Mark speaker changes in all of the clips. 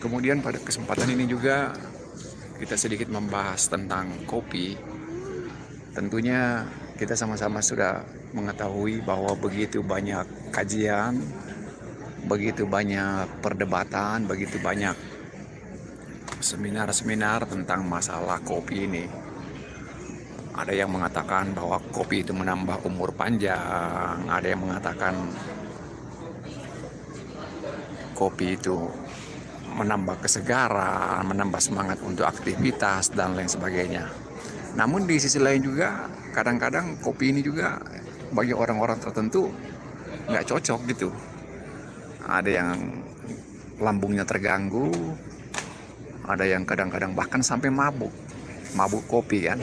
Speaker 1: Kemudian pada kesempatan ini juga kita sedikit membahas tentang kopi. Tentunya kita sama-sama sudah mengetahui bahwa begitu banyak kajian, begitu banyak perdebatan, begitu banyak seminar-seminar tentang masalah kopi ini. Ada yang mengatakan bahwa kopi itu menambah umur panjang, ada yang mengatakan kopi itu menambah kesegaran, menambah semangat untuk aktivitas, dan lain sebagainya. Namun di sisi lain juga, kadang-kadang kopi ini juga bagi orang-orang tertentu nggak cocok gitu. Ada yang lambungnya terganggu, ada yang kadang-kadang bahkan sampai mabuk kopi kan.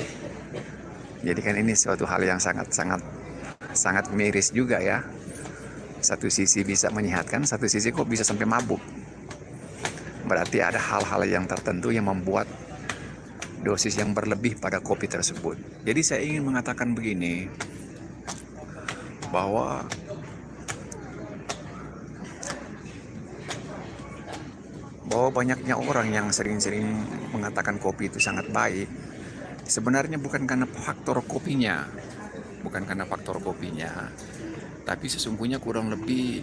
Speaker 1: Jadi kan ini suatu hal yang sangat miris juga ya. Satu sisi bisa menyehatkan, satu sisi kok bisa sampai mabuk. Berarti ada hal-hal yang tertentu yang membuat dosis yang berlebih pada kopi tersebut. Jadi saya ingin mengatakan begini, bahwa banyaknya orang yang sering-sering mengatakan kopi itu sangat baik, sebenarnya bukan karena faktor kopinya, tapi sesungguhnya kurang lebih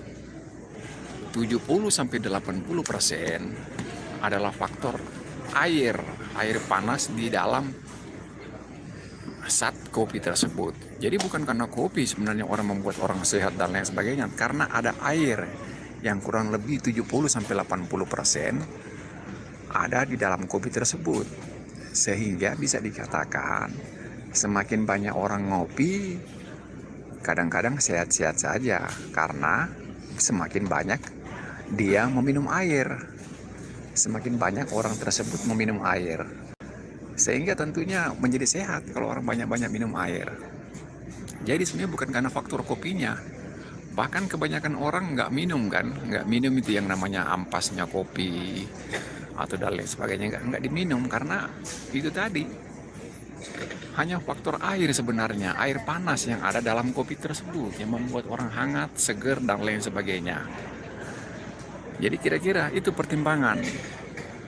Speaker 1: 70-80% adalah faktor air panas di dalam zat kopi tersebut. Jadi bukan karena kopi sebenarnya orang membuat orang sehat dan lain sebagainya, karena ada air yang kurang lebih 70-80% ada di dalam kopi tersebut. Sehingga bisa dikatakan semakin banyak orang ngopi, kadang-kadang sehat-sehat saja, karena semakin banyak dia meminum air, semakin banyak orang tersebut meminum air, sehingga tentunya menjadi sehat kalau orang banyak-banyak minum air. Jadi sebenarnya bukan karena faktor kopinya. Bahkan kebanyakan orang nggak minum itu yang namanya ampasnya kopi atau dan lain sebagainya, nggak diminum karena itu tadi hanya faktor air sebenarnya, air panas yang ada dalam kopi tersebut yang membuat orang hangat, seger, dan lain sebagainya. Jadi kira-kira itu pertimbangan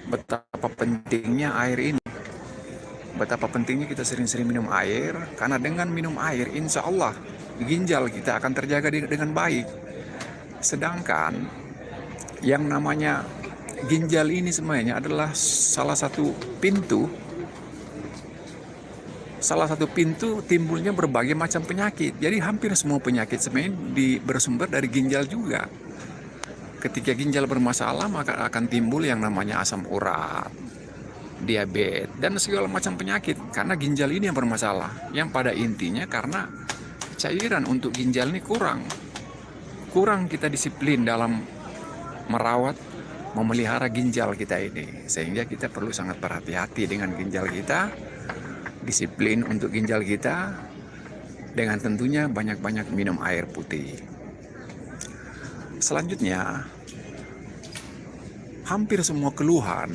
Speaker 1: betapa pentingnya air ini, betapa pentingnya kita sering-sering minum air, karena dengan minum air insya Allah ginjal kita akan terjaga dengan baik. Sedangkan yang namanya ginjal ini semuanya adalah salah satu pintu timbulnya berbagai macam penyakit. Jadi hampir semua penyakit sebenarnya bersumber dari ginjal juga. Ketika ginjal bermasalah, maka akan timbul yang namanya asam urat, diabetes, dan segala macam penyakit karena ginjal ini yang bermasalah. Yang pada intinya karena cairan untuk ginjal ini kurang kita disiplin dalam merawat, memelihara ginjal kita ini, sehingga kita perlu sangat berhati-hati dengan ginjal kita, disiplin untuk ginjal kita, dengan tentunya banyak-banyak minum air putih. Selanjutnya, hampir semua keluhan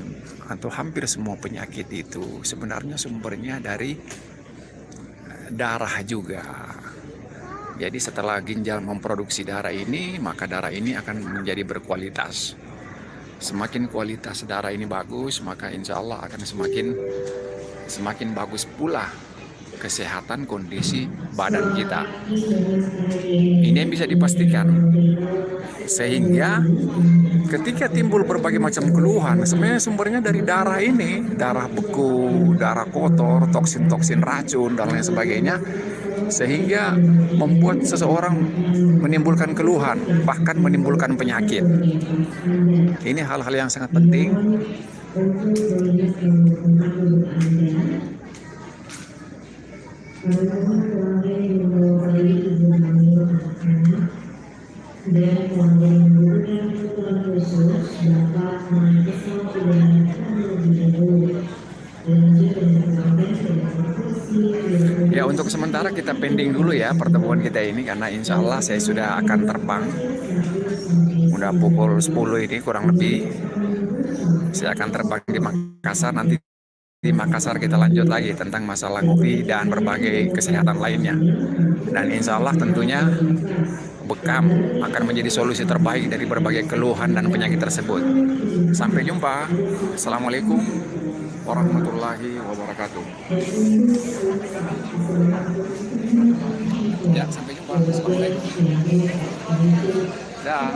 Speaker 1: atau hampir semua penyakit itu sebenarnya sumbernya dari darah juga. Jadi setelah ginjal memproduksi darah ini, maka darah ini akan menjadi berkualitas. Semakin kualitas darah ini bagus, maka insya Allah akan semakin bagus pula kesehatan kondisi badan kita. Ini yang bisa dipastikan. Sehingga ketika timbul berbagai macam keluhan, sebenarnya sumbernya dari darah ini, darah beku, darah kotor, toksin-toksin racun, dan lain sebagainya, sehingga membuat seseorang menimbulkan keluhan, bahkan menimbulkan penyakit. Ini hal-hal yang sangat penting. Ya, untuk sementara kita pending dulu ya pertemuan kita ini, karena insya Allah saya sudah akan terbang. Udah pukul 10 ini kurang lebih. Saya akan terbang di Makassar. Nanti di Makassar kita lanjut lagi tentang masalah kopi dan berbagai kesehatan lainnya. Dan insya Allah tentunya bekam akan menjadi solusi terbaik dari berbagai keluhan dan penyakit tersebut. Sampai jumpa. Assalamualaikum warahmatullahi wabarakatuh. Ya, sampai jumpa. Assalamualaikum. Dah.